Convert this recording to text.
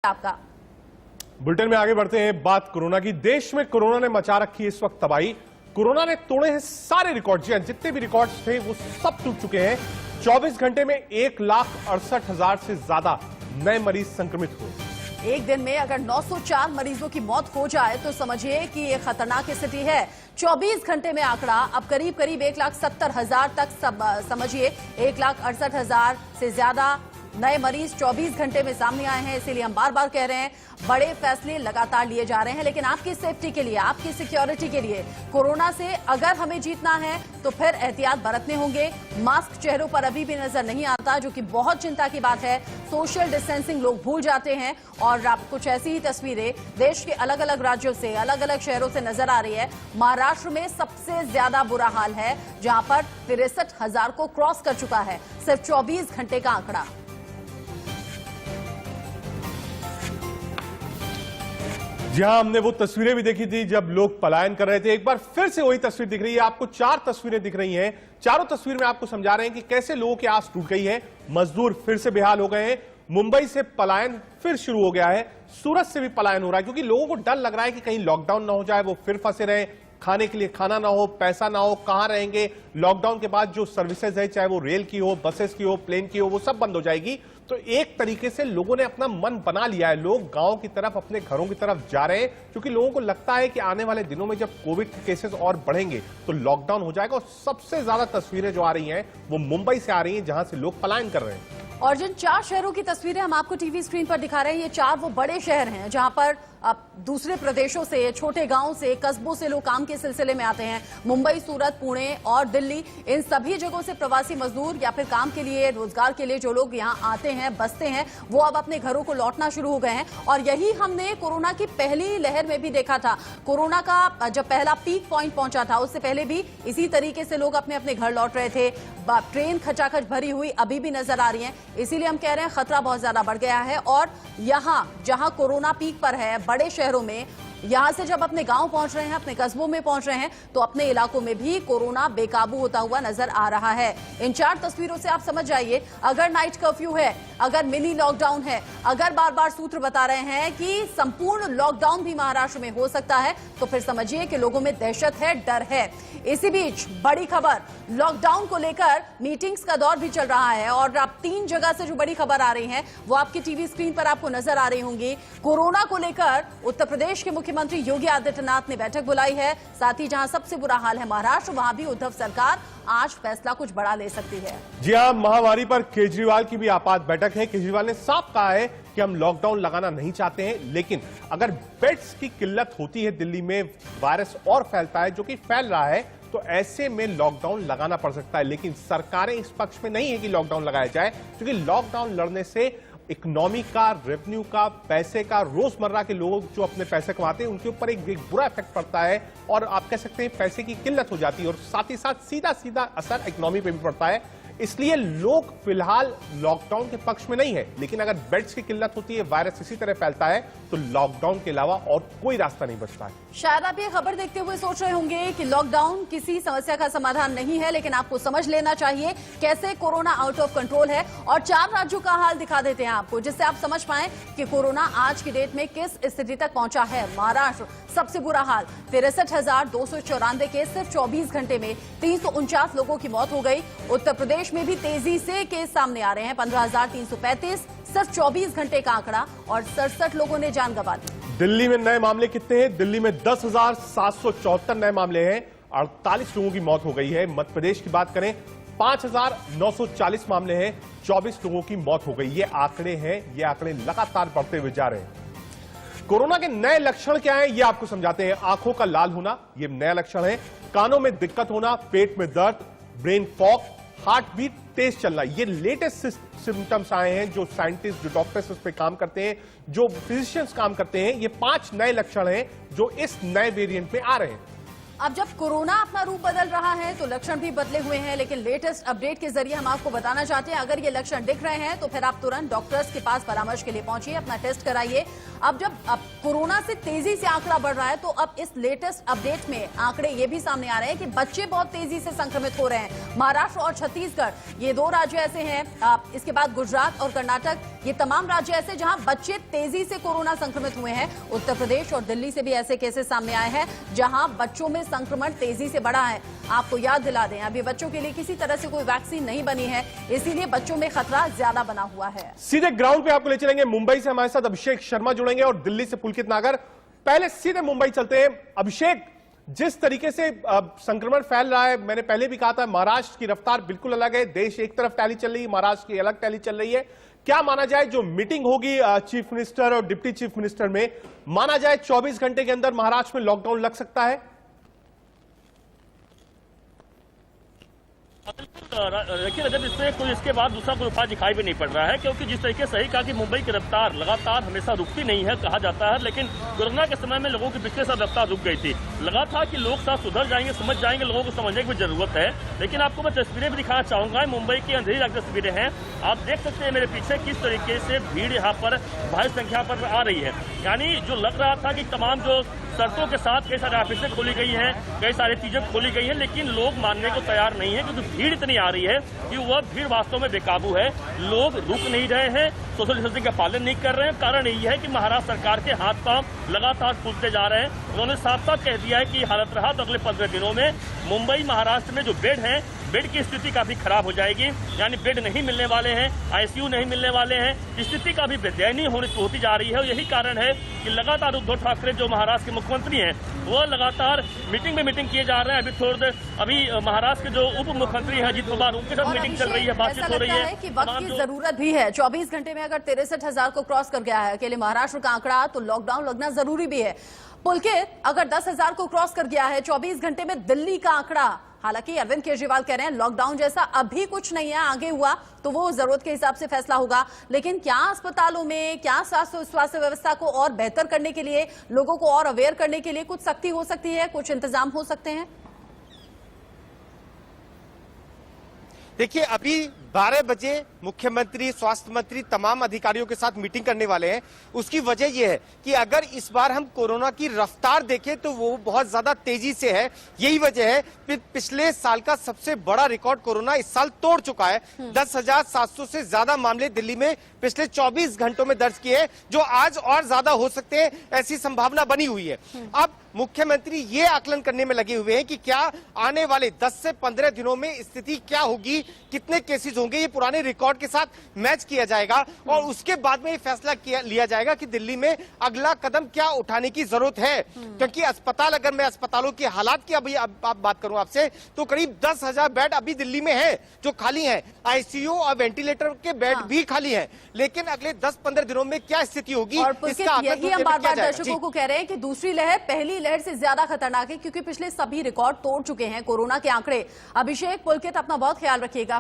आपका बुलेटिन में आगे बढ़ते हैं। बात कोरोना की। देश में कोरोना ने मचा रखी है इस वक्त तबाही। कोरोना ने तोड़े हैं सारे रिकॉर्ड। जी, जितने भी रिकॉर्ड्स थे वो सब टूट चुके हैं। 24 घंटे में 1,68,000 से ज्यादा नए मरीज संक्रमित हुए। एक दिन में अगर 904 मरीजों की मौत हो जाए तो समझिए कि ये खतरनाक स्थिति है। 24 घंटे में आंकड़ा अब करीब 1,70,000 तक समझिए 1,68,000 से ज्यादा नए मरीज 24 घंटे में सामने आए हैं। इसीलिए हम बार बार कह रहे हैं बड़े फैसले लगातार लिए जा रहे हैं, लेकिन आपकी सेफ्टी के लिए, आपकी सिक्योरिटी के लिए, कोरोना से अगर हमें जीतना है तो फिर एहतियात बरतने होंगे। मास्क चेहरों पर अभी भी नजर नहीं आता, जो कि बहुत चिंता की बात है। सोशल डिस्टेंसिंग लोग भूल जाते हैं और कुछ ऐसी ही तस्वीरें देश के अलग अलग राज्यों से, अलग अलग शहरों से नजर आ रही है। महाराष्ट्र में सबसे ज्यादा बुरा हाल है, जहां पर 63,000 को क्रॉस कर चुका है सिर्फ 24 घंटे का आंकड़ा। जहां हमने वो तस्वीरें भी देखी थी जब लोग पलायन कर रहे थे, एक बार फिर से वही तस्वीर दिख रही है। आपको 4 तस्वीरें दिख रही हैं। चारों तस्वीर में आपको समझा रहे हैं कि कैसे लोगों की आस टूट गई है। मजदूर फिर से बेहाल हो गए हैं। मुंबई से पलायन फिर शुरू हो गया है। सूरत से भी पलायन हो रहा है, क्योंकि लोगों को डर लग रहा है कि कहीं लॉकडाउन ना हो जाए, वो फिर फंसे रहे, खाने के लिए खाना ना हो, पैसा ना हो, कहां रहेंगे। लॉकडाउन के बाद जो सर्विसेज है, चाहे वो रेल की हो, बसेस की हो, प्लेन की हो, वो सब बंद हो जाएगी। तो एक तरीके से लोगों ने अपना मन बना लिया है। लोग गांव की तरफ, अपने घरों की तरफ जा रहे हैं, क्योंकि लोगों को लगता है कि आने वाले दिनों में जब कोविड के केसेस और बढ़ेंगे तो लॉकडाउन हो जाएगा। और सबसे ज्यादा तस्वीरें जो आ रही हैं वो मुंबई से आ रही हैं, जहां से लोग पलायन कर रहे हैं। और जिन 4 शहरों की तस्वीरें हम आपको टीवी स्क्रीन पर दिखा रहे हैं, ये 4 वो बड़े शहर हैं जहां पर दूसरे प्रदेशों से, छोटे गांवों से, कस्बों से लोग काम के सिलसिले में आते हैं। मुंबई, सूरत, पुणे और दिल्ली, इन सभी जगहों से प्रवासी मजदूर या फिर काम के लिए, रोजगार के लिए जो लोग यहां आते हैं, बसते हैं, वो अब अपने घरों को लौटना शुरू हो गए हैं। और यही हमने कोरोना की पहली लहर में भी देखा था। कोरोना का जब पहला पीक पॉइंट पहुंचा था, उससे पहले भी इसी तरीके से लोग अपने अपने घर लौट रहे थे। ट्रेन खचाखच भरी हुई अभी भी नजर आ रही है। इसीलिए हम कह रहे हैं खतरा बहुत ज्यादा बढ़ गया है। और यहां जहां कोरोना पीक पर है, बड़े शहरों में, यहां से जब अपने गांव पहुंच रहे हैं, अपने कस्बों में पहुंच रहे हैं, तो अपने इलाकों में भी कोरोना बेकाबू होता हुआ नजर आ रहा है। इन 4 तस्वीरों से आप समझ जाइए, अगर नाइट कर्फ्यू है, अगर मिनी लॉकडाउन है, अगर बार बार सूत्र बता रहे हैं कि संपूर्ण लॉकडाउन भी महाराष्ट्र में हो सकता है, तो फिर समझिए कि लोगों में दहशत है, डर है। इसी बीच बड़ी खबर, लॉकडाउन को लेकर मीटिंग्स का दौर भी चल रहा है। और अब 3 जगह से जो बड़ी खबर आ रही है वो आपकी टीवी स्क्रीन पर आपको नजर आ रही होंगी। कोरोना को लेकर उत्तर प्रदेश के मुख्यमंत्री योगी आदित्यनाथ ने बैठक बुलाई है। साथ ही जहां सबसे बुरा हाल है महाराष्ट्र, वहां भी उद्धव सरकार आज फैसला कुछ बड़ा ले सकती है। जी हां, महामारी पर केजरीवाल की भी आपात बैठक है। केजरीवाल ने साफ कहा है कि हम लॉकडाउन लगाना नहीं चाहते हैं, लेकिन अगर बेड्स की किल्लत होती है, दिल्ली में वायरस और फैलता है, जो कि फैल रहा है, तो ऐसे में लॉकडाउन लगाना पड़ सकता है। लेकिन सरकारें इस पक्ष में नहीं है कि लॉकडाउन लगाया जाए, क्योंकि लॉकडाउन लड़ने से इकोनॉमी का, रेवेन्यू का, पैसे का, रोजमर्रा के लोग जो अपने पैसे कमाते हैं उनके ऊपर एक बुरा इफेक्ट पड़ता है। और आप कह सकते हैं पैसे की किल्लत हो जाती है, और साथ ही साथ सीधा सीधा असर इकोनॉमी पे भी पड़ता है। इसलिए लोग फिलहाल लॉकडाउन के पक्ष में नहीं है, लेकिन अगर बेड्स की किल्लत होती है, वायरस इसी तरह फैलता है, तो लॉकडाउन के अलावा और कोई रास्ता नहीं बचता है। शायद आप ये खबर देखते हुए सोच रहे होंगे कि लॉकडाउन किसी समस्या का समाधान नहीं है, लेकिन आपको समझ लेना चाहिए कैसे कोरोना आउट ऑफ कंट्रोल है। और 4 राज्यों का हाल दिखा देते हैं आपको, जिससे आप समझ पाए कि कोरोना आज की डेट में किस स्थिति तक पहुंचा है। महाराष्ट्र सबसे बुरा हाल, 63,294 केस सिर्फ 24 घंटे में, 349 लोगों की मौत हो गई। उत्तर प्रदेश में भी तेजी से केस सामने आ रहे हैं, 15,335, सिर्फ 24 घंटे का आंकड़ा, और 67 लोगों ने जान गंवा दी। दिल्ली में नए मामले कितने हैं? दिल्ली में 10,774 नए मामले हैं, 48 लोगों की मौत हो गई है। मध्य प्रदेश की बात करें, 5,940 मामले हैं, 24 लोगों की मौत हो गई। ये आंकड़े हैं, ये आंकड़े लगातार बढ़ते हुए जा रहे हैं। कोरोना के नए लक्षण क्या हैं, ये आपको समझाते हैं। आंखों का लाल होना, ये नया लक्षण है। कानों में दिक्कत होना, पेट में दर्द, ब्रेन फॉग, हार्ट बीट तेज चलना, ये लेटेस्ट सिम्टम्स आए हैं। जो साइंटिस्ट, जो डॉक्टर्स उस पर काम करते हैं, जो फिजिशियंस काम करते हैं, ये 5 नए लक्षण हैं जो इस नए वेरिएंट में आ रहे हैं। अब जब कोरोना अपना रूप बदल रहा है तो लक्षण भी बदले हुए हैं, लेकिन लेटेस्ट अपडेट के जरिए हम आपको बताना चाहते हैं, अगर ये लक्षण दिख रहे हैं तो फिर आप तुरंत डॉक्टर्स के पास परामर्श के लिए पहुंचिए, अपना टेस्ट कराइए। अब कोरोना से तेजी से आंकड़ा बढ़ रहा है, तो अब इस लेटेस्ट अपडेट में आंकड़े ये भी सामने आ रहे हैं कि बच्चे बहुत तेजी से संक्रमित हो रहे हैं। महाराष्ट्र और छत्तीसगढ़, ये 2 राज्य ऐसे हैं, इसके बाद गुजरात और कर्नाटक, ये तमाम राज्य ऐसे जहां बच्चे तेजी से कोरोना संक्रमित हुए हैं। उत्तर प्रदेश और दिल्ली से भी ऐसे केसेस सामने आए हैं जहां बच्चों में संक्रमण तेजी से बढ़ा है। आपको याद दिला दें, अभी बच्चों के लिए किसी तरह से कोई वैक्सीन नहीं बनी है, इसीलिए बच्चों में खतरा ज्यादा बना हुआ है। सीधे ग्राउंड पे आपको ले चलेंगे। मुंबई से हमारे साथ अभिषेक शर्मा जुड़ेंगे और दिल्ली से पुलकित नागर। पहले सीधे मुंबई चलते हैं। अभिषेक, जिस तरीके से संक्रमण फैल रहा है, मैंने पहले भी कहा था, महाराष्ट्र की रफ्तार बिल्कुल अलग है। देश एक तरफ टैली चल रही है, महाराष्ट्र की अलग टैली चल रही है। क्या माना जाए, जो मीटिंग होगी चीफ मिनिस्टर और डिप्टी चीफ मिनिस्टर में, माना जाए 24 घंटे के अंदर महाराष्ट्र में लॉकडाउन लग सकता है? देखिए रजत, इसमें कोई इसके बाद दूसरा कोई उपाय दिखाई भी नहीं पड़ रहा है, क्योंकि जिस तरीके से ही कहा कि मुंबई की रफ्तार लगातार हमेशा रुकती नहीं है कहा जाता है, लेकिन कोरोना के समय में लोगों की पिछले साल रफ्तार रुक गई थी। लगा था कि लोग साथ सुधर जाएंगे, समझ जाएंगे, लोगों को समझने की भी जरूरत है। लेकिन आपको मैं तस्वीरें भी दिखाना चाहूंगा। मुंबई की अंधेरी रात तस्वीरें हैं, आप देख सकते हैं मेरे पीछे किस तरीके से भीड़ यहाँ पर भारी संख्या पर आ रही है। यानी जो लग रहा था कि तमाम जो शर्तों के साथ कई सारे ऑफिसें खोली गई हैं, कई सारी चीजें खोली गई हैं, लेकिन लोग मानने को तैयार नहीं है, क्योंकि भीड़ इतनी आ रही है कि वह भीड़ वास्तव में बेकाबू है। लोग रुक नहीं रहे हैं, सोशल डिस्टेंसिंग का पालन नहीं कर रहे हैं। कारण यही है कि महाराष्ट्र सरकार के हाथ पांव लगातार फूलते जा रहे हैं। उन्होंने साफ साफ कह दिया है कि हालत रहा तो अगले 15 दिनों में मुंबई महाराष्ट्र में जो बेड हैं, बेड की स्थिति काफी खराब हो जाएगी। यानी बेड नहीं मिलने वाले हैं, आईसीयू नहीं मिलने वाले हैं, स्थिति काफी बेचैनी होती जा रही है। और यही कारण है कि लगातार उद्धव ठाकरे जो महाराष्ट्र के मुख्यमंत्री हैं, वो लगातार मीटिंग में मीटिंग किए जा रहे हैं। अभी महाराष्ट्र के जो उप मुख्यमंत्री हैं अजीत पवार, उनके साथ मीटिंग चल रही है, बातचीत हो रही है कि वक्त की जरूरत भी है। 24 घंटे में अगर 63,000 को क्रॉस कर गया है अकेले महाराष्ट्र का आंकड़ा, तो लॉकडाउन लगना जरूरी भी है। पुलकित, अगर 10,000 को क्रॉस कर गया है 24 घंटे में दिल्ली का आंकड़ा, हालांकि अरविंद केजरीवाल कह रहे हैं लॉकडाउन जैसा अभी कुछ नहीं है, आगे हुआ तो वो जरूरत के हिसाब से फैसला होगा, लेकिन क्या अस्पतालों में, क्या स्वास्थ्य व्यवस्था को और बेहतर करने के लिए, लोगों को और अवेयर करने के लिए कुछ सख्ती हो सकती है, कुछ इंतजाम हो सकते हैं? देखिए, अभी 12 बजे मुख्यमंत्री, स्वास्थ्य मंत्री तमाम अधिकारियों के साथ मीटिंग करने वाले हैं। उसकी वजह यह है कि अगर इस बार हम कोरोना की रफ्तार देखें तो वो बहुत ज्यादा तेजी से है। यही वजह है कि पिछले साल का सबसे बड़ा रिकॉर्ड कोरोना इस साल तोड़ चुका है। 10,700 से ज्यादा मामले दिल्ली में पिछले 24 घंटों में दर्ज किए, जो आज और ज्यादा हो सकते हैं, ऐसी संभावना बनी हुई है। अब मुख्यमंत्री ये आकलन करने में लगे हुए हैं कि क्या आने वाले 10 से 15 दिनों में स्थिति क्या होगी, कितने केसेस होंगे, ये पुराने रिकॉर्ड के साथ मैच किया जाएगा और उसके बाद में ये फैसला लिया जाएगा कि दिल्ली में अगला कदम क्या उठाने की जरूरत है। क्योंकि अस्पताल, अगर मैं अस्पतालों के हालात की अभी आप बात करूं आपसे, तो करीब 10,000 बेड अभी दिल्ली में है जो खाली हैं। आईसीयू और वेंटिलेटर के बेड भी खाली हैं, लेकिन अगले 10-15 दिनों में क्या स्थिति होगी, इसका यही हम बार-बार दर्शकों को कह रहे हैं कि दूसरी लहर पहली लहर से ज्यादा खतरनाक है, क्योंकि पिछले सभी रिकॉर्ड तोड़ चुके हैं कोरोना के आंकड़े। अभिषेक, पुलकित, अपना बहुत ख्याल रखिएगा।